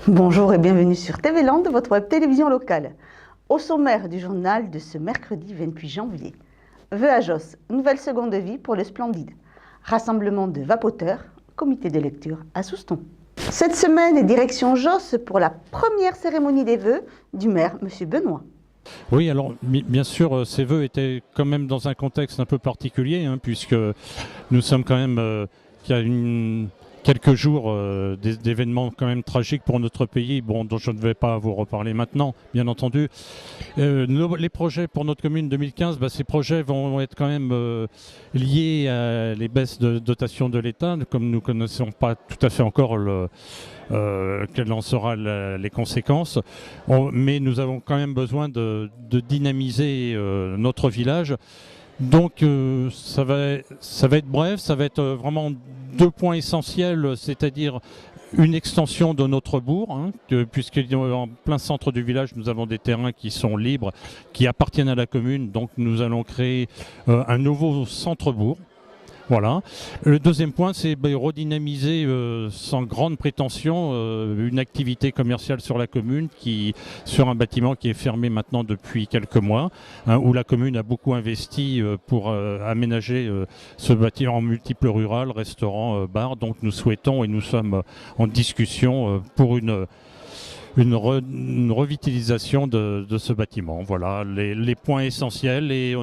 Bonjour et bienvenue sur TV Land, votre web télévision locale. Au sommaire du journal de ce mercredi 28 janvier. Vœux à Josse, nouvelle seconde vie pour le Splendide. Rassemblement de vapoteurs, comité de lecture à Souston. Cette semaine, direction Josse pour la première cérémonie des vœux du maire, M. Benoît. Oui, alors bien sûr, ces vœux étaient quand même dans un contexte un peu particulier, puisque nous sommes quand même, il y a quelques jours d'événements quand même tragiques pour notre pays, dont je ne vais pas vous reparler maintenant, bien entendu. Les projets pour notre commune 2015, ces projets vont être quand même liés à les baisses de dotation de l'État, comme nous ne connaissons pas tout à fait encore quelles en seront les conséquences. Mais nous avons quand même besoin de dynamiser notre village. Donc ça va être bref, ça va être vraiment deux points essentiels, c'est-à-dire une extension de notre bourg, puisqu'en plein centre du village, nous avons des terrains qui sont libres, qui appartiennent à la commune. Donc nous allons créer un nouveau centre-bourg. Voilà. Le deuxième point, c'est redynamiser sans grande prétention une activité commerciale sur la commune, sur un bâtiment qui est fermé maintenant depuis quelques mois, où la commune a beaucoup investi pour aménager ce bâtiment en multiples rural, restaurant, bar. Donc nous souhaitons et nous sommes en discussion pour une revitalisation de ce bâtiment. Voilà les points essentiels. Et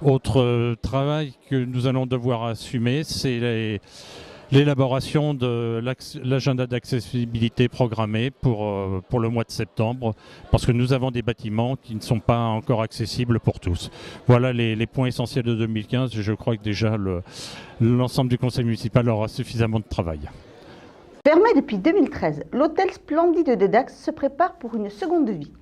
autre travail que nous allons devoir assumer, c'est l'élaboration de l'agenda d'accessibilité programmé pour le mois de septembre, parce que nous avons des bâtiments qui ne sont pas encore accessibles pour tous. Voilà les points essentiels de 2015. Je crois que déjà l'ensemble du conseil municipal aura suffisamment de travail. Fermé depuis 2013, l'hôtel Splendide de Dax se prépare pour une seconde vie.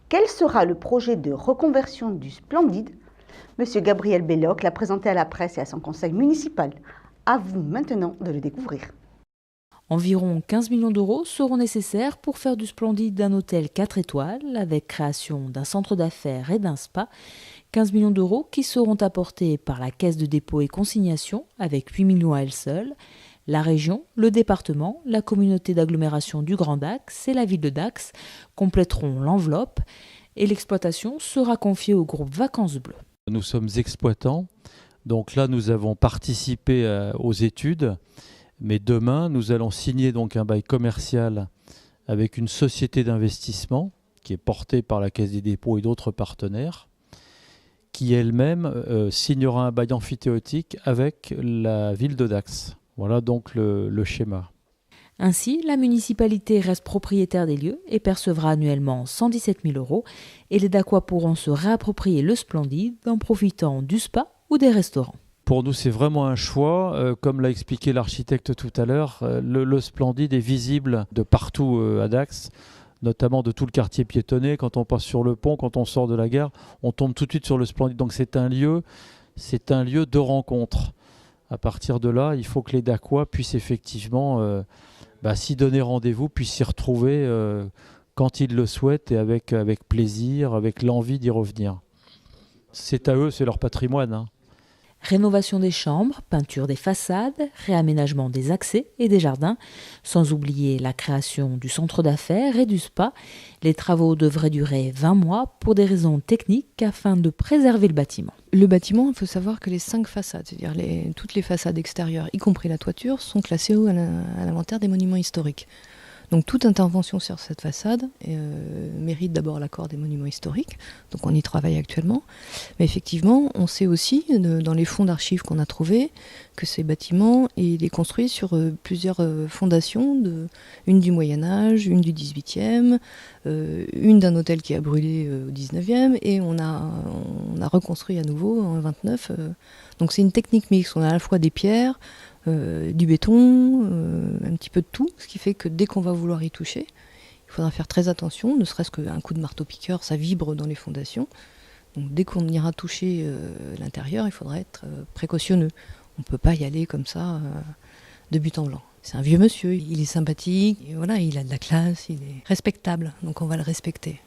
Quel sera le projet de reconversion du Splendide? Monsieur Gabriel Belloc l'a présenté à la presse et à son conseil municipal. À vous maintenant de le découvrir. Environ 15 millions d'euros seront nécessaires pour faire du Splendide un hôtel 4 étoiles avec création d'un centre d'affaires et d'un spa. 15 millions d'euros qui seront apportés par la Caisse de dépôt et consignation avec 8 millions à elle seule. La région, le département, la communauté d'agglomération du Grand Dax et la ville de Dax compléteront l'enveloppe et l'exploitation sera confiée au groupe Vacances Bleues. Nous sommes exploitants, donc là nous avons participé aux études, mais demain nous allons signer donc un bail commercial avec une société d'investissement qui est portée par la Caisse des dépôts et d'autres partenaires, qui elle-même signera un bail amphithéotique avec la ville de Dax. Voilà donc le schéma. Ainsi, la municipalité reste propriétaire des lieux et percevra annuellement 117 000 euros et les Dacois pourront se réapproprier le Splendide en profitant du spa ou des restaurants. Pour nous, c'est vraiment un choix. Comme l'a expliqué l'architecte tout à l'heure, le Splendide est visible de partout à Dax, notamment de tout le quartier piétonné. Quand on passe sur le pont, quand on sort de la gare, on tombe tout de suite sur le Splendide. Donc c'est un lieu de rencontre. À partir de là, il faut que les Dacois puissent effectivement s'y donner rendez-vous, puissent s'y retrouver quand ils le souhaitent et avec plaisir, avec l'envie d'y revenir. C'est à eux, c'est leur patrimoine. Rénovation des chambres, peinture des façades, réaménagement des accès et des jardins, sans oublier la création du centre d'affaires et du spa. Les travaux devraient durer 20 mois pour des raisons techniques afin de préserver le bâtiment. Le bâtiment, il faut savoir que les 5 façades, c'est-à-dire toutes les façades extérieures, y compris la toiture, sont classées à l'inventaire des monuments historiques. Donc toute intervention sur cette façade mérite d'abord l'accord des monuments historiques, donc on y travaille actuellement. Mais effectivement, on sait aussi, dans les fonds d'archives qu'on a trouvés, que ces bâtiments, il est construit sur plusieurs fondations, une du Moyen-Âge, une du XVIIIe, une d'un hôtel qui a brûlé au XIXe, et on a reconstruit à nouveau en 29. Donc c'est une technique mixte, on a à la fois des pierres, du béton, un petit peu de tout, ce qui fait que dès qu'on va vouloir y toucher, il faudra faire très attention, ne serait-ce qu'un coup de marteau-piqueur, ça vibre dans les fondations. Donc dès qu'on ira toucher l'intérieur, il faudra être précautionneux. On ne peut pas y aller comme ça de but en blanc. C'est un vieux monsieur, il est sympathique, et voilà, il a de la classe, il est respectable, donc on va le respecter.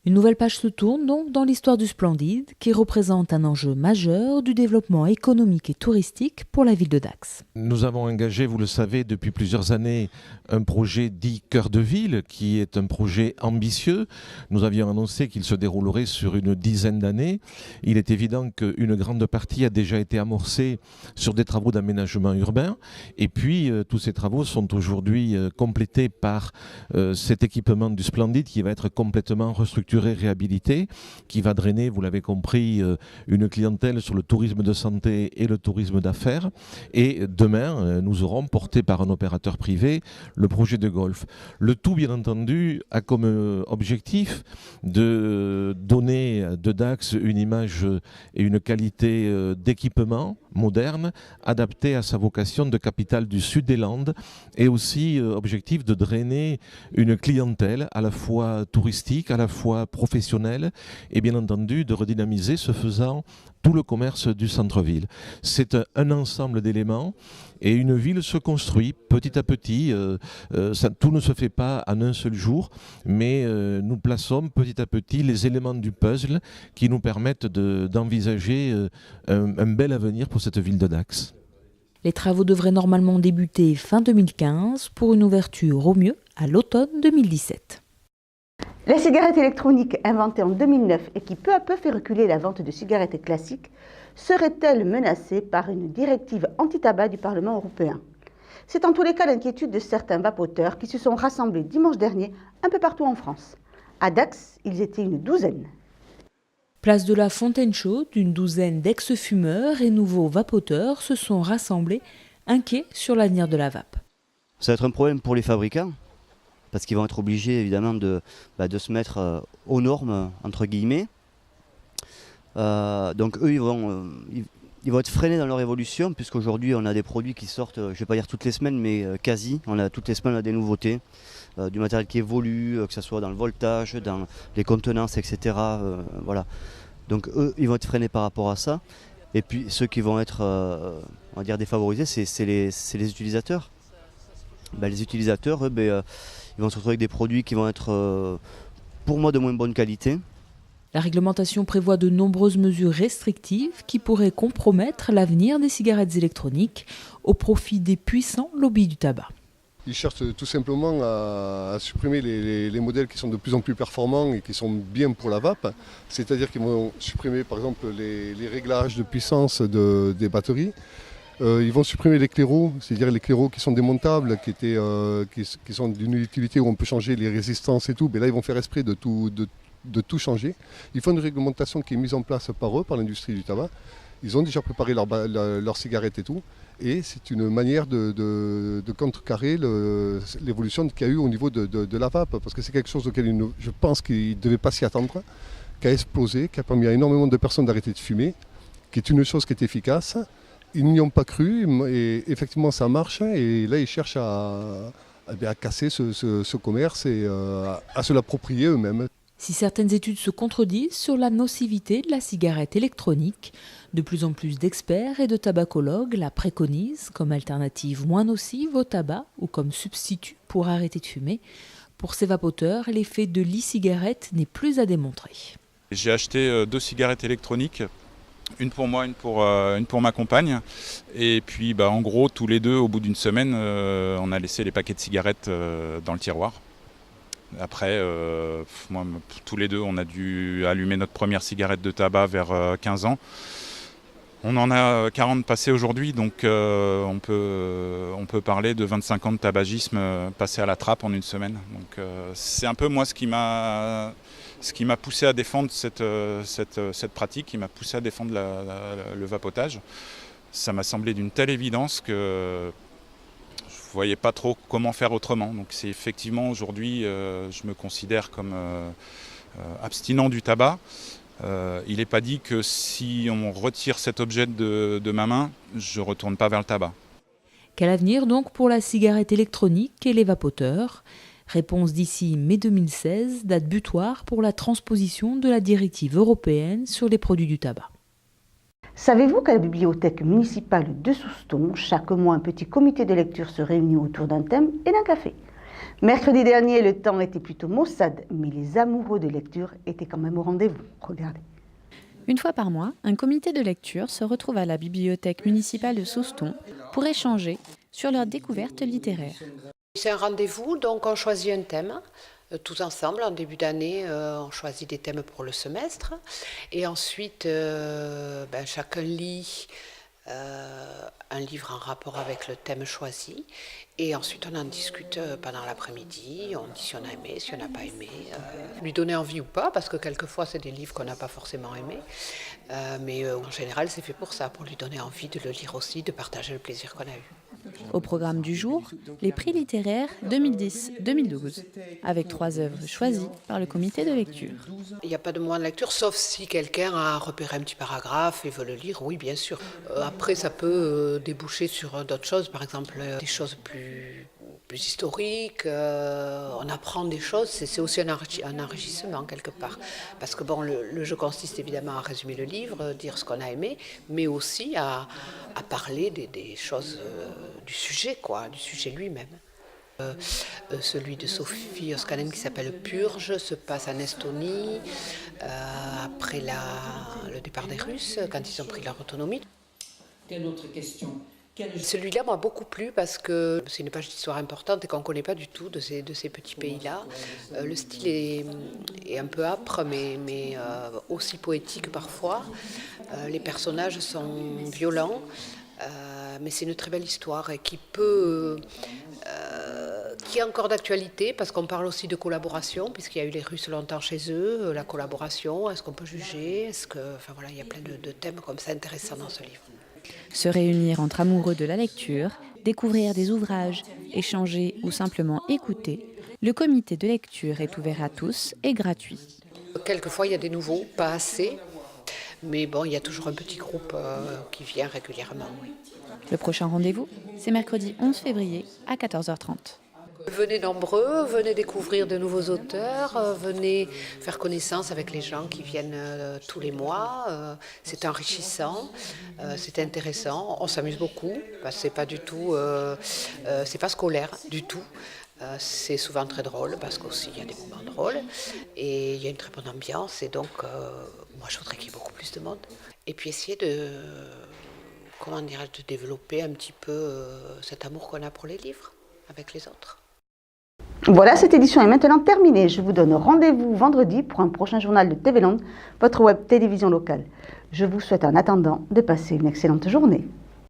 Une nouvelle page se tourne donc dans l'histoire du Splendide, qui représente un enjeu majeur du développement économique et touristique pour la ville de Dax. Nous avons engagé, vous le savez, depuis plusieurs années, un projet dit Cœur de Ville, qui est un projet ambitieux. Nous avions annoncé qu'il se déroulerait sur une dizaine d'années. Il est évident qu'une grande partie a déjà été amorcée sur des travaux d'aménagement urbain. Et puis, tous ces travaux sont aujourd'hui complétés par cet équipement du Splendide qui va être complètement restructuré, réhabilité, qui va drainer, vous l'avez compris, une clientèle sur le tourisme de santé et le tourisme d'affaires. Et demain, nous aurons, porté par un opérateur privé, le projet de golf. Le tout, bien entendu, a comme objectif de donner de Dax une image et une qualité d'équipement moderne, adapté à sa vocation de capitale du sud des Landes, et aussi objectif de drainer une clientèle à la fois touristique, à la fois professionnelle, et bien entendu de redynamiser, ce faisant, tout le commerce du centre-ville. C'est un ensemble d'éléments, et une ville se construit petit à petit. Tout ne se fait pas en un seul jour, mais nous plaçons petit à petit les éléments du puzzle qui nous permettent d'envisager un bel avenir pour cette ville de Dax. Les travaux devraient normalement débuter fin 2015 pour une ouverture au mieux à l'automne 2017. La cigarette électronique inventée en 2009 et qui peu à peu fait reculer la vente de cigarettes classiques serait-elle menacée par une directive anti-tabac du Parlement européen? C'est en tous les cas l'inquiétude de certains vapoteurs qui se sont rassemblés dimanche dernier un peu partout en France. À Dax, ils étaient une douzaine. Place de la Fontaine Chaude, une douzaine d'ex-fumeurs et nouveaux vapoteurs se sont rassemblés, inquiets sur l'avenir de la vape. Ça va être un problème pour les fabricants, parce qu'ils vont être obligés évidemment de se mettre aux normes, entre guillemets. Donc eux, ils vont être freinés dans leur évolution, puisqu'aujourd'hui on a des produits qui sortent, je ne vais pas dire toutes les semaines, mais quasi. Toutes les semaines on a des nouveautés, du matériel qui évolue, que ce soit dans le voltage, dans les contenances, etc. Voilà. Donc eux, ils vont être freinés par rapport à ça. Et puis ceux qui vont être, on va dire, défavorisés, c'est les utilisateurs. Les utilisateurs, eux, ils vont se retrouver avec des produits qui vont être, pour moi, de moins bonne qualité. La réglementation prévoit de nombreuses mesures restrictives qui pourraient compromettre l'avenir des cigarettes électroniques au profit des puissants lobbies du tabac. Ils cherchent tout simplement à supprimer les modèles qui sont de plus en plus performants et qui sont bien pour la vape. C'est-à-dire qu'ils vont supprimer par exemple les réglages de puissance des batteries. Ils vont supprimer les claireaux, c'est-à-dire les claireaux qui sont démontables, qui sont d'une utilité où on peut changer les résistances et tout. Mais là, ils vont faire esprit de tout changer. Ils font une réglementation qui est mise en place par eux, par l'industrie du tabac. Ils ont déjà préparé leurs cigarettes et tout. Et c'est une manière de contrecarrer l'évolution qu'il y a eu au niveau de la vape. Parce que c'est quelque chose auquel je pense qu'ils ne devaient pas s'y attendre, qui a explosé, qui a permis à énormément de personnes d'arrêter de fumer, qui est une chose qui est efficace. Ils n'y ont pas cru et effectivement ça marche. Et là ils cherchent à casser ce commerce et à se l'approprier eux-mêmes. Si certaines études se contredisent sur la nocivité de la cigarette électronique, de plus en plus d'experts et de tabacologues la préconisent comme alternative moins nocive au tabac ou comme substitut pour arrêter de fumer. Pour ces vapoteurs, l'effet de l'e-cigarette n'est plus à démontrer. J'ai acheté 2 cigarettes électroniques, une pour moi, une pour ma compagne. Et puis en gros, tous les deux, au bout d'une semaine, on a laissé les paquets de cigarettes dans le tiroir. Après, moi, tous les deux, on a dû allumer notre première cigarette de tabac vers 15 ans. On en a 40 passés aujourd'hui, donc on peut parler de 25 ans de tabagisme passé à la trappe en une semaine. Donc c'est un peu moi ce qui m'a poussé à défendre cette pratique, qui m'a poussé à défendre le vapotage. Ça m'a semblé d'une telle évidence que je ne voyais pas trop comment faire autrement. Donc c'est effectivement aujourd'hui, je me considère comme abstinent du tabac. Il n'est pas dit que si on retire cet objet de ma main, je ne retourne pas vers le tabac. Quel avenir donc pour la cigarette électronique et les vapoteurs ? Réponse d'ici mai 2016, date butoir pour la transposition de la directive européenne sur les produits du tabac. Savez-vous qu'à la bibliothèque municipale de Souston, chaque mois un petit comité de lecture se réunit autour d'un thème et d'un café? Mercredi dernier, le temps était plutôt maussade, mais les amoureux de lecture étaient quand même au rendez-vous. Regardez. Une fois par mois, un comité de lecture se retrouve à la bibliothèque municipale de Souston pour échanger sur leurs découvertes littéraires. C'est un rendez-vous, donc on choisit un thème. Tous ensemble, en début d'année, on choisit des thèmes pour le semestre. Et ensuite, chacun lit un livre en rapport avec le thème choisi. Et ensuite, on en discute pendant l'après-midi. On dit si on a aimé, si on n'a pas aimé. Lui donner envie ou pas, parce que quelquefois, c'est des livres qu'on n'a pas forcément aimés. Mais en général, c'est fait pour ça, pour lui donner envie de le lire aussi, de partager le plaisir qu'on a eu. Au programme du jour, les prix littéraires 2010-2012, avec 3 œuvres choisies par le comité de lecture. Il n'y a pas de moment de lecture, sauf si quelqu'un a repéré un petit paragraphe et veut le lire, oui, bien sûr. Après, ça peut déboucher sur d'autres choses, par exemple des choses plus historiques. On apprend des choses, c'est aussi un enrichissement quelque part. Parce que bon, le jeu consiste évidemment à résumer le livre, dire ce qu'on a aimé, mais aussi à parler des choses du sujet, du sujet lui-même. Celui de Sophie Oskanen qui s'appelle Purge se passe en Estonie, après le départ des Russes, quand ils ont pris leur autonomie. Quelle autre question? Celui-là m'a beaucoup plu parce que c'est une page d'histoire importante et qu'on ne connaît pas du tout de ces petits pays-là. Le style est un peu âpre, mais aussi poétique parfois. Les personnages sont violents, mais c'est une très belle histoire et qui est encore d'actualité parce qu'on parle aussi de collaboration, puisqu'il y a eu les Russes longtemps chez eux, la collaboration, est-ce qu'on peut juger, il y a plein de thèmes comme ça intéressants dans ce livre. Se réunir entre amoureux de la lecture, découvrir des ouvrages, échanger ou simplement écouter, le comité de lecture est ouvert à tous et gratuit. Quelquefois, il y a des nouveaux, pas assez, mais bon, il y a toujours un petit groupe qui vient régulièrement. Oui. Le prochain rendez-vous, c'est mercredi 11 février à 14h30. Venez nombreux, venez découvrir de nouveaux auteurs, venez faire connaissance avec les gens qui viennent tous les mois. C'est enrichissant, c'est intéressant, on s'amuse beaucoup. C'est pas du tout, c'est pas scolaire du tout. C'est souvent très drôle parce qu'aussi il y a des moments drôles et il y a une très bonne ambiance et donc moi je voudrais qu'il y ait beaucoup plus de monde. Et puis essayer de développer un petit peu cet amour qu'on a pour les livres avec les autres. Voilà, cette édition est maintenant terminée. Je vous donne rendez-vous vendredi pour un prochain journal de TV Land, votre web télévision locale. Je vous souhaite en attendant de passer une excellente journée.